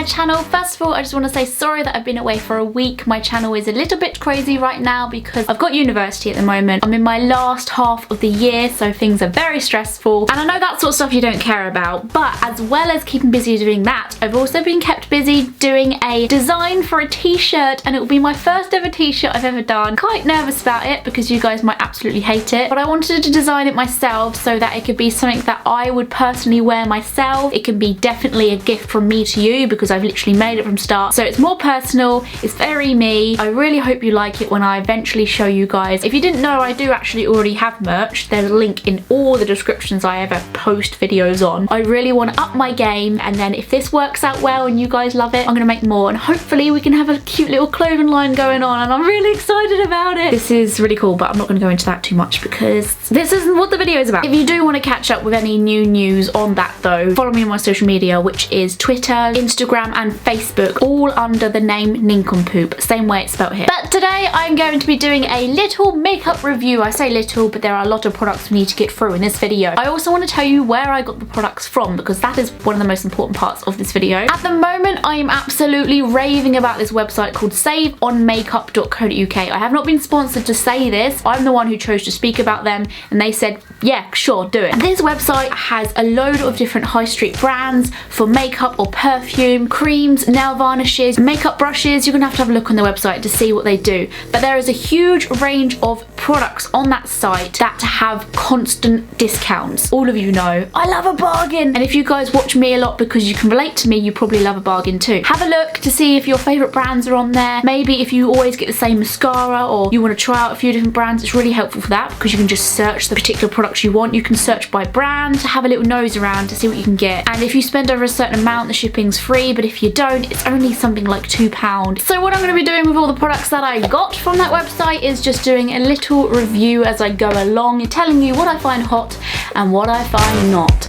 channel. First of all, I just want to say sorry that I've been away for a week. My channel is a little bit crazy right now because I've got university at the moment. I'm in my last half of the year, so things are very stressful. And I know that sort of stuff you don't care about, but as well as keeping busy doing that, I've also been kept busy doing a design for a t-shirt, and it will be my first ever t-shirt I've ever done. Quite nervous about it because you guys might absolutely hate it, but I wanted to design it myself so that it could be something that I would personally wear myself. It can be definitely a gift from me to you because I've literally made it from start. So it's more personal, it's very me. I really hope you like it when I eventually show you guys. If you didn't know, I do actually already have merch. There's a link in all the descriptions I ever post videos on. I really want to up my game, and then if this works out well and you guys love it, I'm gonna make more, and hopefully we can have a cute little clothing line going on, and I'm really excited about it. This is really cool, but I'm not gonna go into that too much because this isn't what the video is about. If you do want to catch up with any new news on that though, follow me on my social media, which is Twitter, Instagram and Facebook, all under the name Nink Com Poop, same way it's spelled here. But today I'm going to be doing a little makeup review. I say little, but there are a lot of products we need to get through in this video. I also want to tell you where I got the products from because that is one of the most important parts of this video. At the moment, I am absolutely raving about this website called saveonmakeup.co.uk. I have not been sponsored to say this. I'm the one who chose to speak about them, and they said, yeah, sure, do it. This website has a load of different high street brands for makeup or perfume, creams, nail varnishes, makeup brushes. You're gonna have to have a look on the website to see what they do. But there is a huge range of products on that site that have constant discounts. All of you know I love a bargain, and if you guys watch me a lot because you can relate to me, you probably love a bargain too. Have a look to see if your favorite brands are on there. Maybe if you always get the same mascara or you want to try out a few different brands, it's really helpful for that because you can just search the particular products you want. You can search by brand to have a little nose around to see what you can get, and if you spend over a certain amount, the shipping's free, but if you don't, it's only something like £2. So what I'm going to be doing with all the products that I got from that website is just doing a little review as I go along, telling you what I find hot and what I find not.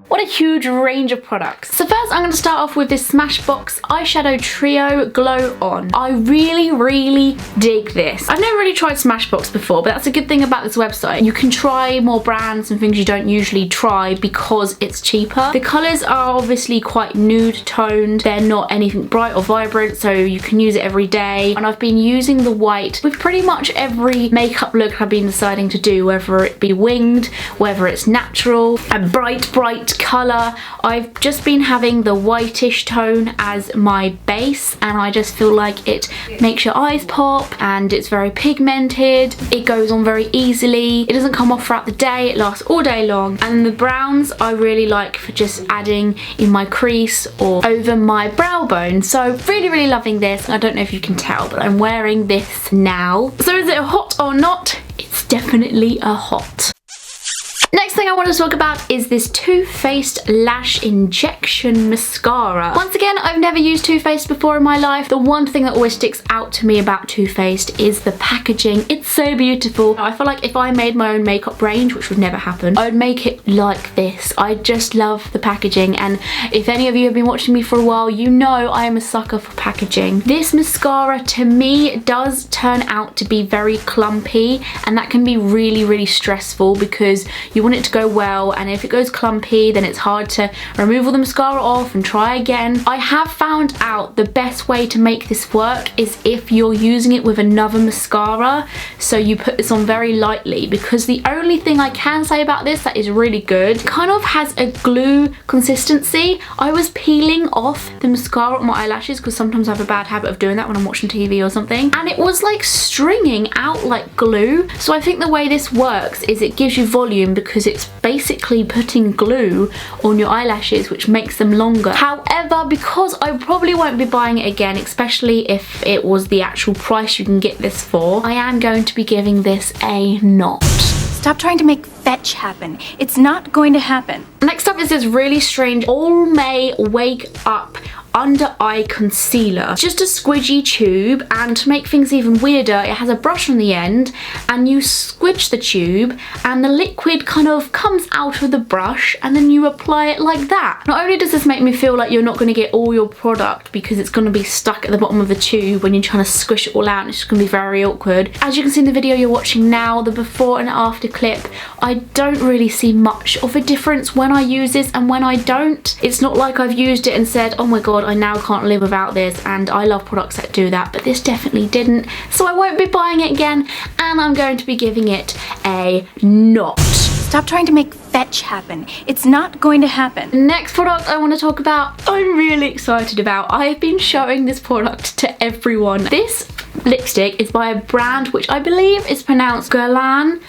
What a huge range of products. So first I'm going to start off with this Smashbox Eyeshadow Trio Glow On. I really dig this. I've never really tried Smashbox before, but that's a good thing about this website. You can try more brands and things you don't usually try because it's cheaper. The colours are obviously quite nude toned. They're not anything bright or vibrant, so you can use it every day. And I've been using the white with pretty much every makeup look I've been deciding to do, whether it be winged, whether it's natural, a bright colour. I've just been having the whitish tone as my base, and I just feel like it makes your eyes pop, and it's very pigmented. It goes on very easily. It doesn't come off throughout the day. It lasts all day long. And the browns I really like for just adding in my crease or over my brow bone. So really loving this. I don't know if you can tell, but I'm wearing this now. So is it a hot or not? It's definitely a hot. Next thing I want to talk about is this Too Faced Lash Injection Mascara. Once again, I've never used Too Faced before in my life. The one thing that always sticks out to me about Too Faced is the packaging. It's so beautiful. I feel like if I made my own makeup range, which would never happen, I would make it like this. I just love the packaging, and if any of you have been watching me for a while, you know I am a sucker for packaging. This mascara to me does turn out to be very clumpy, and that can be really stressful because you want it to go well, and if it goes clumpy then it's hard to remove all the mascara off and try again. I have found out the best way to make this work is if you're using it with another mascara, so you put this on very lightly, because the only thing I can say about this that is really good, it kind of has a glue consistency. I was peeling off the mascara on my eyelashes because sometimes I have a bad habit of doing that when I'm watching TV or something, and it was like stringing out like glue. So I think the way this works is it gives you volume because it's basically putting glue on your eyelashes, which makes them longer. However, because I probably won't be buying it again, especially if it was the actual price you can get this for, I am going to be giving this a not. Stop trying to make fetch happen. It's not going to happen. Next up is this really strange All May Wake Up under eye concealer. It's just a squidgy tube, and to make things even weirder, it has a brush on the end, and you squidge the tube and the liquid kind of comes out of the brush, and then you apply it like that. Not only does this make me feel like you're not going to get all your product because it's going to be stuck at the bottom of the tube when you're trying to squish it all out, and it's just going to be very awkward. As you can see in the video you're watching now, the before and after clip, I don't really see much of a difference when I use this and when I don't. It's not like I've used it and said, oh my god, I now can't live without this, and I love products that do that, but this definitely didn't. So I won't be buying it again, and I'm going to be giving it a not. Stop trying to make fetch happen. It's not going to happen. Next product I want to talk about, I'm really excited about. I have been showing this product to everyone. This lipstick is by a brand which I believe is pronounced Guerlain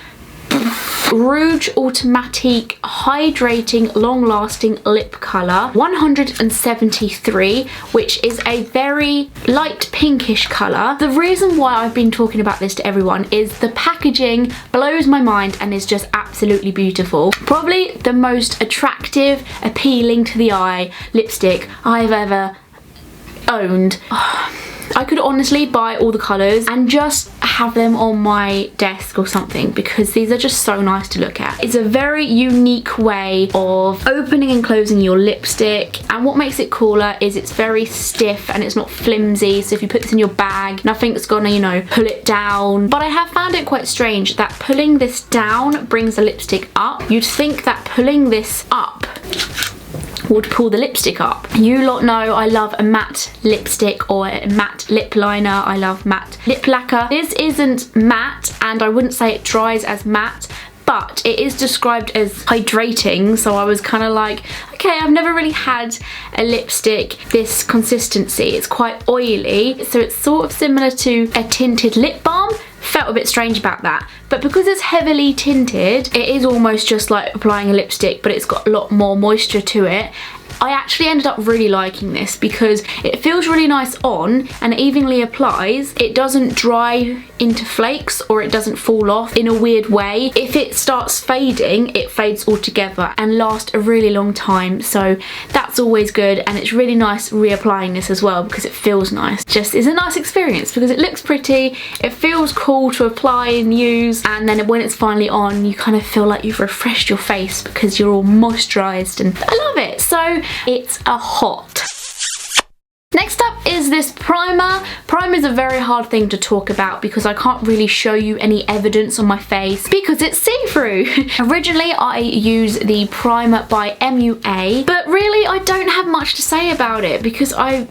Rouge Automatique Hydrating Long Lasting Lip Colour 173, which is a very light pinkish colour. The reason why I've been talking about this to everyone is the packaging blows my mind and is just absolutely beautiful. Probably the most attractive, appealing to the eye lipstick I've ever owned. I could honestly buy all the colours and just have them on my desk or something, because these are just so nice to look at. It's a very unique way of opening and closing your lipstick, and what makes it cooler is it's very stiff and it's not flimsy, so if you put this in your bag, nothing's gonna, you know, pull it down. But I have found it quite strange that pulling this down brings the lipstick up. You'd think that pulling this up would pull the lipstick up. You lot know I love a matte lipstick or a matte lip liner. I love matte lip lacquer. This isn't matte, and I wouldn't say it dries as matte, but it is described as hydrating, so I was kind of like, okay, I've never really had a lipstick this consistency. It's quite oily, so it's sort of similar to a tinted lip balm. Felt a bit strange about that, but because it's heavily tinted, it is almost just like applying a lipstick, but it's got a lot more moisture to it. I actually ended up really liking this because it feels really nice on and it evenly applies. It doesn't dry into flakes or it doesn't fall off in a weird way. If it starts fading, it fades altogether and lasts a really long time, so that's always good. And it's really nice reapplying this as well because it feels nice. Just is a nice experience because it looks pretty, it feels cool to apply and use, and then when it's finally on, you kind of feel like you've refreshed your face because you're all moisturized, and I love it. So it's a hot. Next up is this primer. Primer is a very hard thing to talk about because I can't really show you any evidence on my face because it's see-through. Originally I use the primer by MUA, but really I don't have much to say about it because I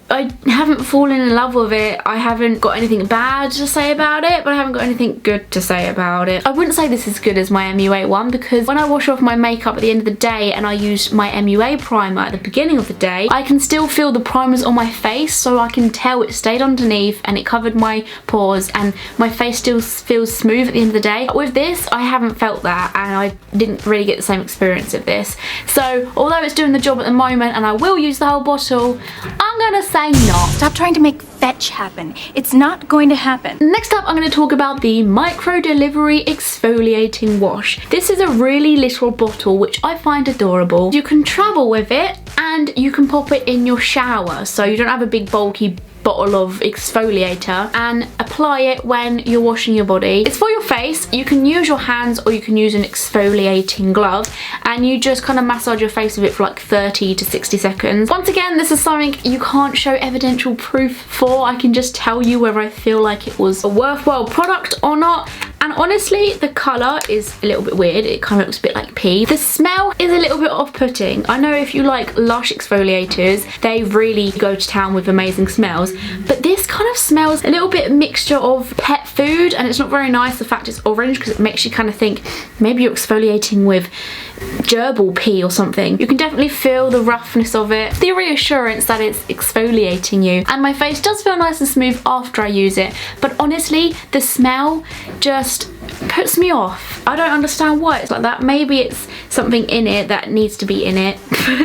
haven't fallen in love with it. I haven't got anything bad to say about it, but I haven't got anything good to say about it. I wouldn't say this is good as my MUA one because when I wash off my makeup at the end of the day and I use my MUA primer at the beginning of the day, I can still feel the primers on my face, so I can tell it stayed underneath and it covered my pores and my face still feels smooth at the end of the day. With this, I haven't felt that and I didn't really get the same experience of this. So although it's doing the job at the moment and I will use the whole bottle, I'm gonna say not. Stop trying to make fetch happen. It's not going to happen. Next up, I'm going to talk about the Micro Delivery Exfoliating Wash. This is a really little bottle which I find adorable. You can travel with it and you can pop it in your shower, so you don't have a big bulky bottle of exfoliator, and apply it when you're washing your body. It's for your face. You can use your hands or you can use an exfoliating glove, and you just kind of massage your face with it for like 30 to 60 seconds. Once again, this is something you can't show evidential proof for. I can just tell you whether I feel like it was a worthwhile product or not. And honestly, the colour is a little bit weird. It kind of looks a bit like pee. The smell is a little bit off-putting. I know if you like Lush exfoliators, they really go to town with amazing smells. But this kind of smells a little bit mixture of pet food, and it's not very nice. The fact it's orange because it makes you kind of think maybe you're exfoliating with gerbil pee or something. You can definitely feel the roughness of it, the reassurance that it's exfoliating you, and my face does feel nice and smooth after I use it, but honestly the smell just puts me off. I don't understand why it's like that. Maybe it's something in it that needs to be in it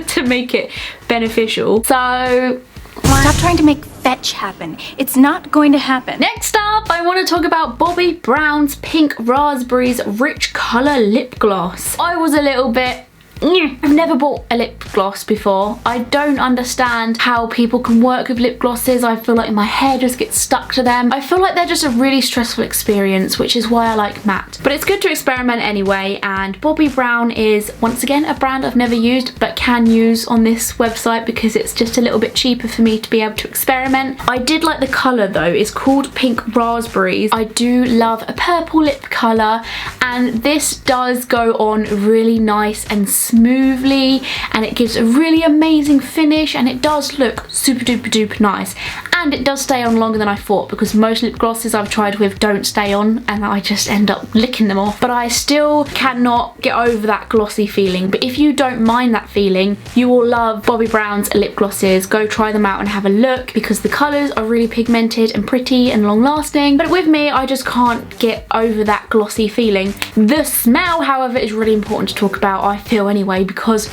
to make it beneficial. So stop trying to make fetch happen. It's not going to happen. Next up, I want to talk about Bobbi Brown's Pink Raspberries Rich Colour Lip Gloss. I was a little bit I've never bought a lip gloss before. I don't understand how people can work with lip glosses. I feel like my hair just gets stuck to them. I feel like they're just a really stressful experience, which is why I like matte. But it's good to experiment anyway, and Bobbi Brown is once again a brand I've never used but can use on this website because it's just a little bit cheaper for me to be able to experiment. I did like the colour though. It's called Pink Raspberries. I do love a purple lip colour, and this does go on really nice and smoothly, and it gives a really amazing finish, and it does look super duper duper nice, and it does stay on longer than I thought because most lip glosses I've tried with don't stay on and I just end up licking them off. But I still cannot get over that glossy feeling. But if you don't mind that feeling, you will love Bobbi Brown's lip glosses. Go try them out and have a look because the colours are really pigmented and pretty and long lasting. But with me, I just can't get over that glossy feeling. The smell, however, is really important to talk about, I feel anyway, because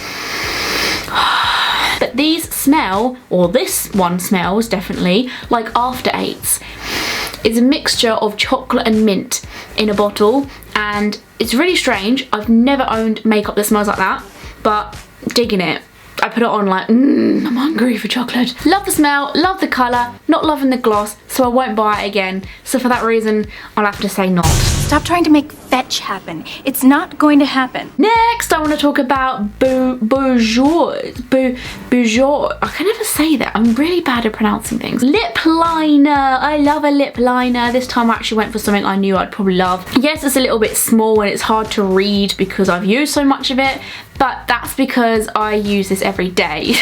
but these smell, or this one smells definitely, like After Eights. It's a mixture of chocolate and mint in a bottle, and it's really strange. I've never owned makeup that smells like that, but digging it. I put it on like, I'm hungry for chocolate. Love the smell, love the colour, not loving the gloss, so I won't buy it again. So for that reason, I'll have to say not. Stop trying to make fetch happen. It's not going to happen. Next, I want to talk about Bourjois. I can never say that. I'm really bad at pronouncing things. Lip liner. I love a lip liner. This time I actually went for something I knew I'd probably love. Yes, it's a little bit small and it's hard to read because I've used so much of it, but that's because I use this every day.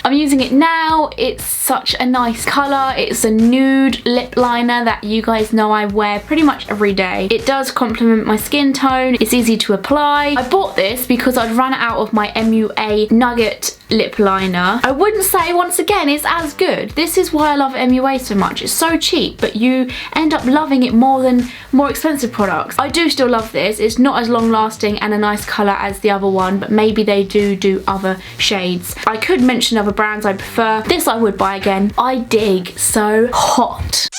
I'm using it now. It's such a nice colour. It's a nude lip liner that you guys know I wear pretty much every day. It does complement my skin tone. It's easy to apply. I bought this because I'd run out of my MUA Nugget lip liner. I wouldn't say, once again, it's as good. This is why I love MUA so much. It's so cheap, but you end up loving it more than more expensive products. I do still love this. It's not as long lasting and a nice colour as the other one, but maybe they do other shades. I could mention other brands I prefer. This I would buy again. I dig so hot.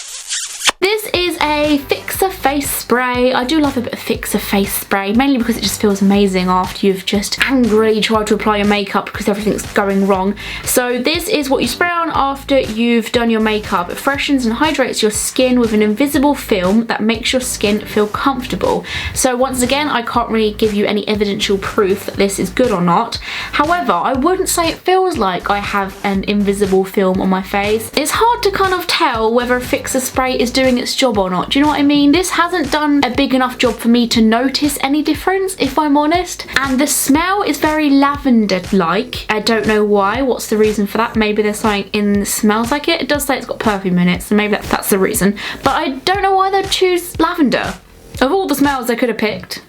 This is a fixer face spray. I do love a bit of fixer face spray, mainly because it just feels amazing after you've just angrily tried to apply your makeup because everything's going wrong. So this is what you spray on after you've done your makeup. It freshens and hydrates your skin with an invisible film that makes your skin feel comfortable. So once again, I can't really give you any evidential proof that this is good or not. However, I wouldn't say it feels like I have an invisible film on my face. It's hard to kind of tell whether a fixer spray is doing its job or not. Do you know what I mean? This hasn't done a big enough job for me to notice any difference, if I'm honest. And the smell is very lavender-like. I don't know why. What's the reason for that? Maybe there's something in that smells like it. It does say it's got perfume in it, so maybe that's the reason. But I don't know why they'd choose lavender. Of all the smells they could have picked,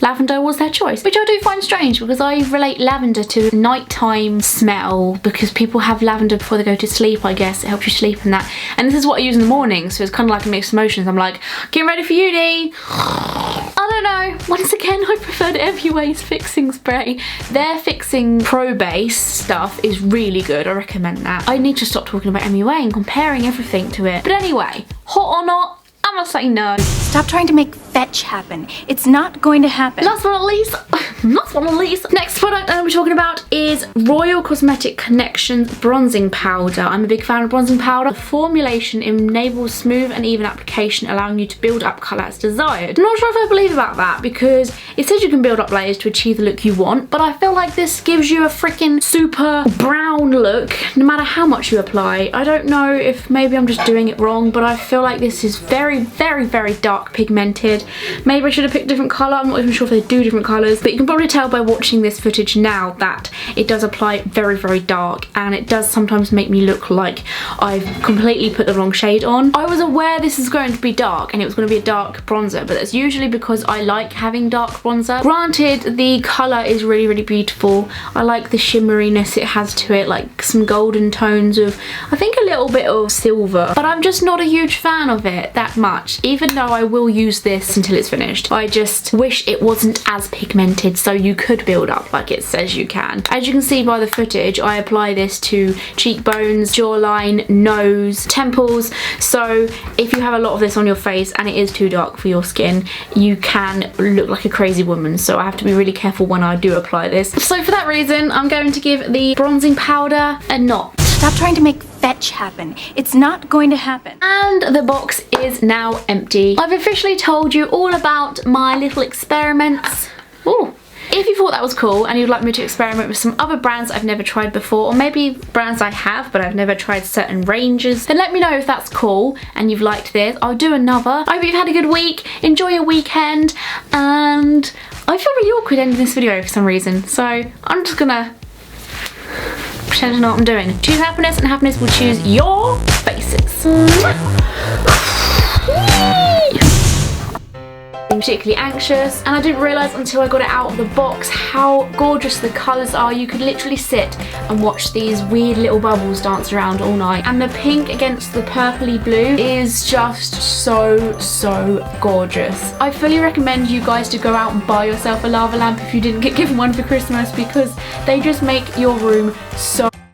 lavender was their choice, which I do find strange because I relate lavender to nighttime smell because people have lavender before they go to sleep, I guess. It helps you sleep and that. And this is what I use in the morning, so it's kind of like a mixed emotions. I'm like, getting ready for uni. I don't know. Once again, I preferred MUA's fixing spray. Their fixing pro base stuff is really good. I recommend that. I need to stop talking about MUA and comparing everything to it. But anyway, hot or not, I'm gonna say no. Stop trying to make fetch happen. It's not going to happen. Last but not least, next product I'm going to be talking about is Royal Cosmetic Connections Bronzing Powder. I'm a big fan of bronzing powder. The formulation enables smooth and even application, allowing you to build up colour as desired. I'm not sure if I believe about that because it says you can build up layers to achieve the look you want, but I feel like this gives you a freaking super brown look no matter how much you apply. I don't know if maybe I'm just doing it wrong, but I feel like this is very, very, very dark pigmented. Maybe I should have picked a different colour. I'm not even sure if they do different colours, but you can probably tell by watching this footage now that it does apply very, very dark, and it does sometimes make me look like I've completely put the wrong shade on. I was aware this is going to be dark and it was going to be a dark bronzer, but that's usually because I like having dark bronzer. Granted, the colour is really, really beautiful. I like the shimmeriness it has to it, like some golden tones of, I think, a little bit of silver, but I'm just not a huge fan of it that much, even though I will use this until it's finished. I just wish it wasn't as pigmented so you could build up like it says you can. As you can see by the footage, I apply this to cheekbones, jawline, nose, temples, so if you have a lot of this on your face and it is too dark for your skin, you can look like a crazy woman, so I have to be really careful when I do apply this. So for that reason, I'm going to give the bronzing powder a nod. Stop trying to make fetch happen. It's not going to happen. And the box is now empty. I've officially told you all about my little experiments. Ooh. If you thought that was cool and you'd like me to experiment with some other brands I've never tried before, or maybe brands I have but I've never tried certain ranges, then let me know if that's cool and you've liked this. I'll do another. I hope you've had a good week, enjoy your weekend, and I feel really awkward ending this video for some reason, so I'm just gonna pretend to know what I'm doing. Choose happiness and happiness will choose your faces. I'm particularly anxious, and I didn't realise until I got it out of the box how gorgeous the colours are. You could literally sit and watch these weird little bubbles dance around all night, and the pink against the purpley blue is just so gorgeous. I fully recommend you guys to go out and buy yourself a lava lamp if you didn't get given one for Christmas, because they just make your room so